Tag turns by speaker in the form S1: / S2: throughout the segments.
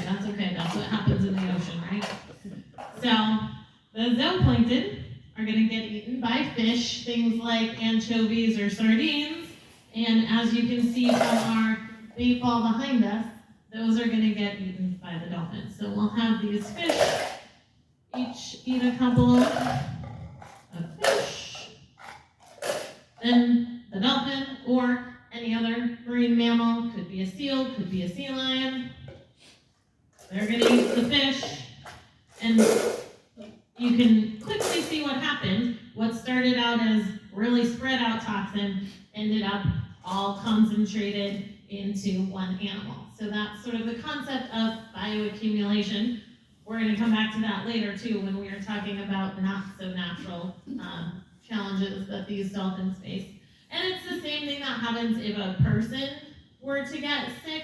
S1: that's okay. That's what happens in the ocean, right? So the zooplankton are going to get eaten by fish, things like anchovies or sardines. And as you can see from our bait ball behind us, those are going to get eaten by the dolphins. So we'll have these fish each eat a couple of fish. Then the dolphin or any other marine mammal, could be a seal, could be a sea lion. They're going to eat the fish, and you can quickly see what happened. What started out as really spread out toxin ended up all concentrated into one animal. So that's sort of the concept of bioaccumulation. We're going to come back to that later too when we are talking about not so natural challenges that these dolphins face. And it's the same thing that happens if a person were to get sick.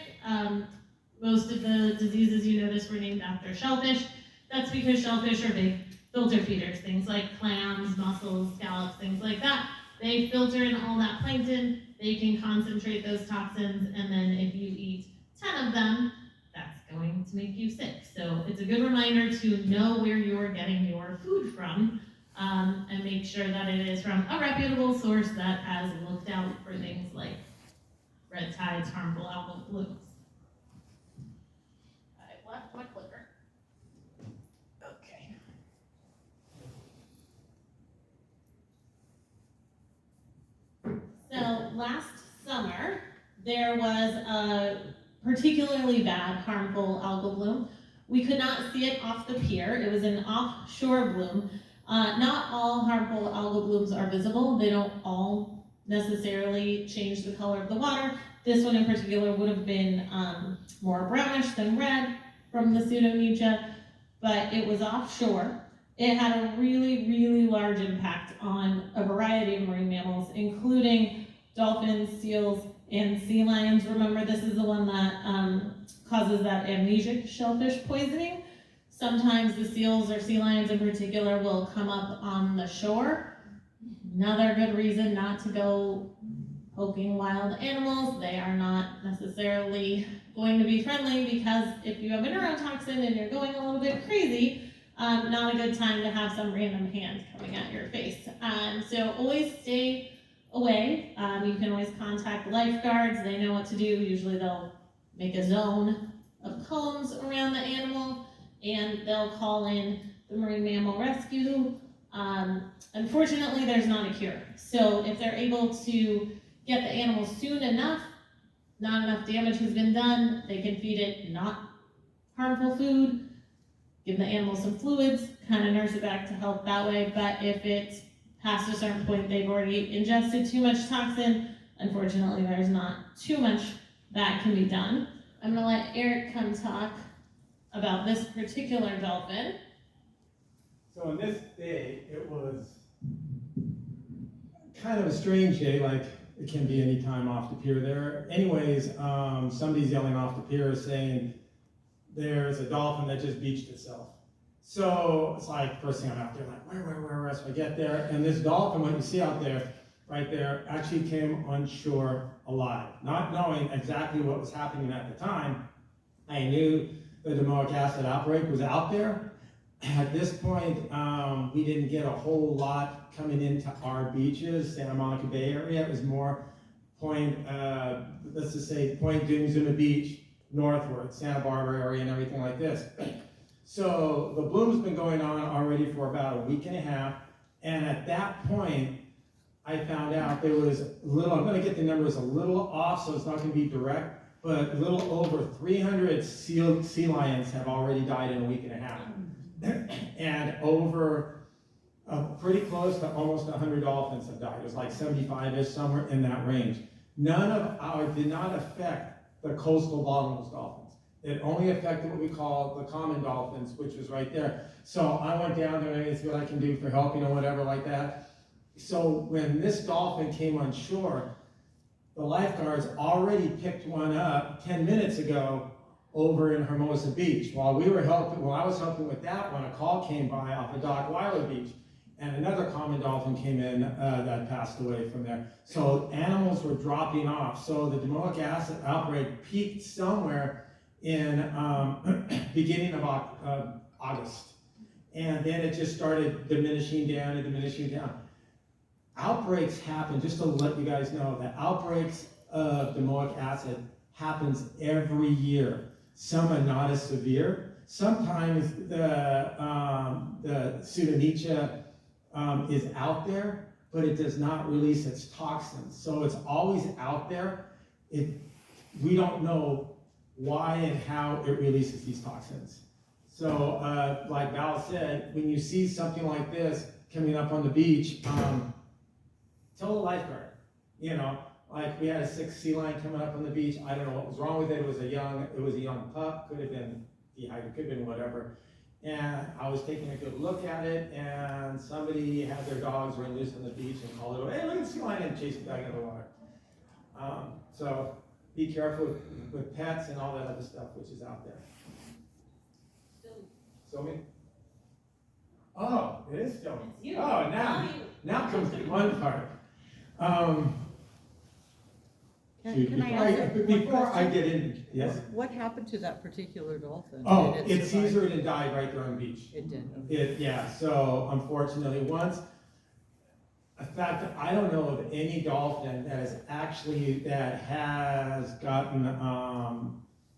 S1: Most of the diseases you notice were named after shellfish. That's because shellfish are big filter feeders, things like clams, mussels, scallops, things like that. They filter in all that plankton, they can concentrate those toxins, and then if you eat 10 of them, that's going to make you sick. So it's a good reminder to know where you're getting your food from, and make sure that it is from a reputable source that has looked out for things like red tides, harmful algal blooms. I left my clicker. Okay. So last summer, there was a particularly bad harmful algal bloom. We could not see it off the pier. It was an offshore bloom. Not all harmful algal blooms are visible. They don't all necessarily change the color of the water. This one in particular would have been more brownish than red from the pseudomucha, but it was offshore. It had a really, really large impact on a variety of marine mammals, including dolphins, seals, and sea lions. Remember, this is the one that causes that amnesic shellfish poisoning. Sometimes the seals or sea lions in particular will come up on the shore. Another good reason not to go poking wild animals. They are not necessarily going to be friendly, because if you have a neurotoxin and you're going a little bit crazy, not a good time to have some random hand coming at your face. So always stay away. You can always contact lifeguards. They know what to do. Usually they'll make a zone of cones around the animal, and they'll call in the marine mammal rescue. Unfortunately, there's not a cure. So if they're able to get the animal soon enough, not enough damage has been done, they can feed it not harmful food, give the animal some fluids, kind of nurse it back to health that way. But if it's past a certain point, they've already ingested too much toxin, unfortunately, there's not too much that can be done. I'm going to let Eric come talk about this particular dolphin.
S2: So on this day, it was kind of a strange day, like it can be any time off the pier there. Anyways, somebody's yelling off the pier saying there's a dolphin that just beached itself. So it's like, first thing I'm out there, like, where? So I get there, and this dolphin, what you see out there, right there, actually came on shore alive. Not knowing exactly what was happening at the time, I knew the domoic acid outbreak was out there. At this point, we didn't get a whole lot coming into our beaches, Santa Monica Bay area. It was more Point Dune Beach, northward, Santa Barbara area and everything like this. So the bloom's been going on already for about a week and a half, and at that point, I found out there was a little, I'm going to get the numbers a little off, so it's not going to be direct, but a little over 300 sea lions have already died in a week and a half. And over pretty close to almost 100 dolphins have died. It was like 75-ish, somewhere in that range. None of ours did not affect the coastal bottlenose dolphins. It only affected what we call the common dolphins, which was right there. So I went down there and see what I can do for help, whatever like that. So when this dolphin came on shore, the lifeguards already picked one up 10 minutes ago over in Hermosa Beach. While I was helping with that one, a call came by off of Dock Weiler Beach, and another common dolphin came in that passed away from there. So animals were dropping off. So the domoic acid outbreak peaked somewhere in beginning of August. And then it just started diminishing down and diminishing down. Outbreaks happen, just to let you guys know, that outbreaks of domoic acid happens every year. Some are not as severe. Sometimes the Pseudonetia is out there, but it does not release its toxins. So it's always out there. We don't know why and how it releases these toxins. So like Val said, when you see something like this coming up on the beach, tell the lifeguard. You know, like we had a 6 sea lion coming up on the beach. I don't know what was wrong with it. It was a young pup. Could have been dehydrated, could have been whatever. And I was taking a good look at it, and somebody had their dogs run loose on the beach and called it over. Hey, look at the sea lion, and chased it back into the water. So be careful with pets and all that other stuff which is out there. Still Oh, it is still.
S1: It's you.
S2: Oh, now comes the fun part. Before I get in, yes?
S3: What happened to that particular dolphin?
S2: Oh,
S3: Did
S2: it
S3: survive?
S2: Caesared and died right there on the beach.
S3: It did.
S2: Yeah, so unfortunately, in fact, I don't know of any dolphin that has gotten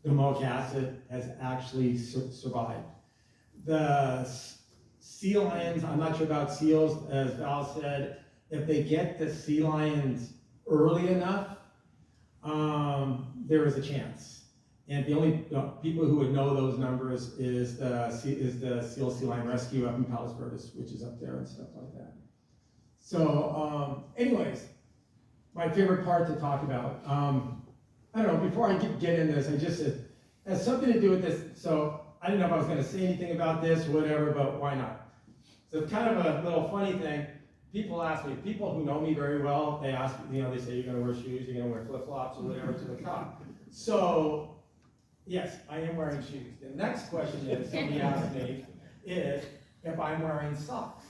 S2: domoic acid has actually survived. The sea lions, I'm not sure about seals, as Val said, if they get the sea lions early enough, there is a chance. And the only people who would know those numbers is the Seal Sea Lion Rescue up in Palos Verdes, which is up there and stuff like that. So, anyways, my favorite part to talk about. I don't know, before I get in this, it has something to do with this. So, I didn't know if I was going to say anything about this or whatever, but why not? So, kind of a little funny thing. People ask me, people who know me very well, they ask me, they say, you're going to wear shoes, you're going to wear flip-flops or whatever to the top. So, yes, I am wearing shoes. The next question is, somebody asked me, is if I'm wearing socks.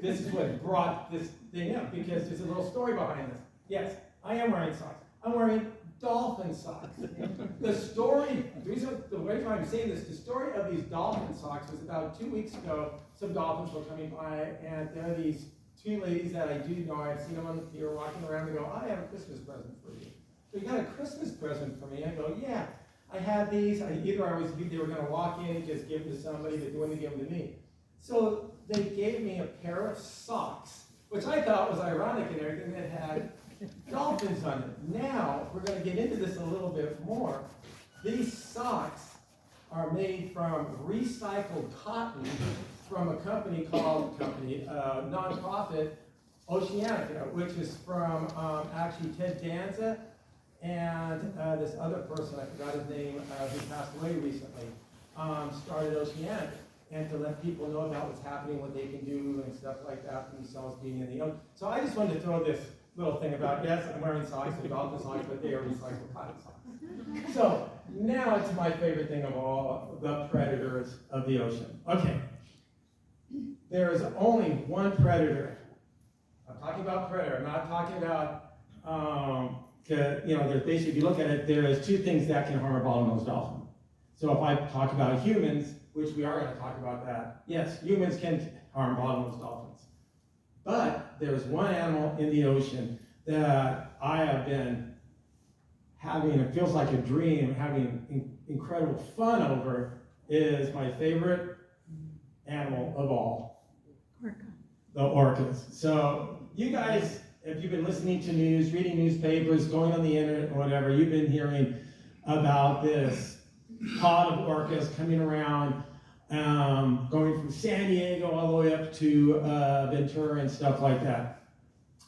S2: This is what brought this thing up, because there's a little story behind this. Yes, I am wearing socks. I'm wearing dolphin socks. The reason why I'm saying this, the story of these dolphin socks was about 2 weeks ago. Some dolphins were coming by, and there are these 2 ladies that I do know. I've seen them on the pier walking around. They go, I have a Christmas present for you. So you got a Christmas present for me? I go, yeah. I had these. They were going to walk in and just give them to somebody, but they wouldn't give them to me. So they gave me a pair of socks, which I thought was ironic and everything, that had dolphins on it. Now, we're going to get into this a little bit more. These socks are made from recycled cotton from a company nonprofit, Oceanica, which is from actually Ted Danza and this other person, I forgot his name, who passed away recently, started Oceanica. And to let people know about what's happening, what they can do, and stuff like that for themselves being in the ocean. So I just wanted to throw this little thing about, yes, I'm wearing socks, they're dolphin socks, but they are recycled cotton socks. So now it's my favorite thing of all, the predators of the ocean. Okay, there is only one predator. I'm talking about predator, I'm not talking about, there's basically, if you look at it, there is 2 things that can harm a bottlenose dolphin. So if I talk about humans, which we are going to talk about that. Yes, humans can harm bottlenose dolphins. But there's one animal in the ocean that I have been having, it feels like a dream, having incredible fun over, is my favorite animal of all.
S3: Orca.
S2: The orcas. So you guys, if you've been listening to news, reading newspapers, going on the internet or whatever, you've been hearing about this pod of orcas coming around, going from San Diego all the way up to Ventura and stuff like that.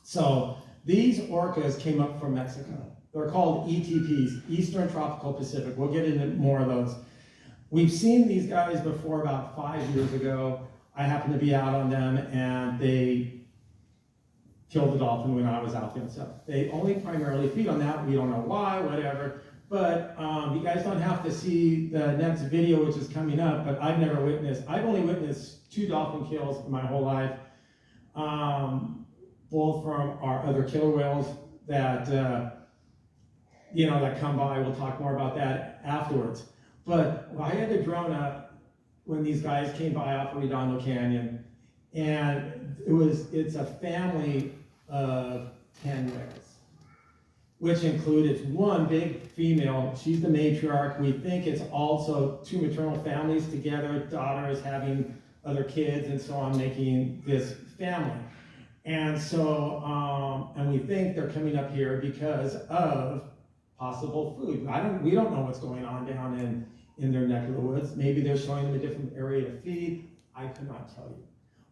S2: So these orcas came up from Mexico. They're called ETPs, Eastern Tropical Pacific. We'll get into more of those. We've seen these guys before about 5 years ago. I happened to be out on them, and they killed the dolphin when I was out there and stuff. They only primarily feed on that. We don't know why, whatever. But you guys don't have to see the next video, which is coming up, but I've only witnessed 2 dolphin kills in my whole life, both from our other killer whales that, that come by. We'll talk more about that afterwards. But I had a drone up when these guys came by off of Redondo Canyon, and it's a family of 10 whales, which included one big female. She's the matriarch. We think it's also two maternal families together, daughters having other kids and so on, making this family. And so, and we think they're coming up here because of possible food. We don't know what's going on down in their neck of the woods. Maybe they're showing them a different area to feed. I could not tell you.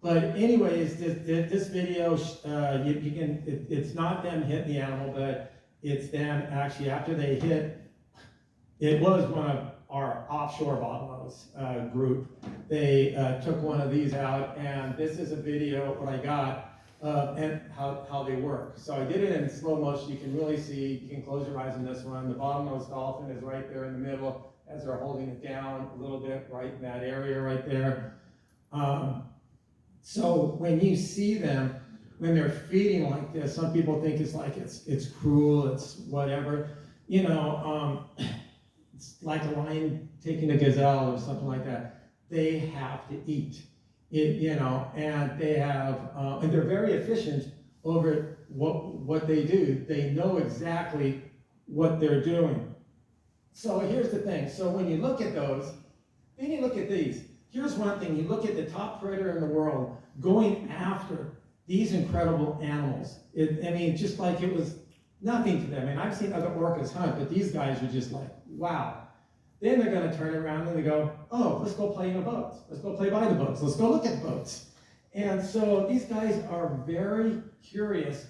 S2: But anyways, this video, it's not them hitting the animal, but it's them actually, after they hit, it was one of our offshore bottlenose group. They took one of these out, and this is a video, what I got, and how they work. So I did it in slow motion. You can really see, you can close your eyes on this one. The bottlenose dolphin is right there in the middle as they're holding it down a little bit right in that area right there. So when you see them, when they're feeding like this, some people think it's like it's cruel, it's whatever. You know, it's like a lion taking a gazelle or something like that. They have to eat. And they have, and they're very efficient over what they do. They know exactly what they're doing. So here's the thing. So when you look at those, then you look at these. Here's one thing. You look at the top predator in the world going after these incredible animals. Just like it was nothing to them. And I've seen other orcas hunt, but these guys are just like, wow. Then they're going to turn around and they go, oh, let's go play in the boats. Let's go play by the boats. Let's go look at the boats. And so these guys are very curious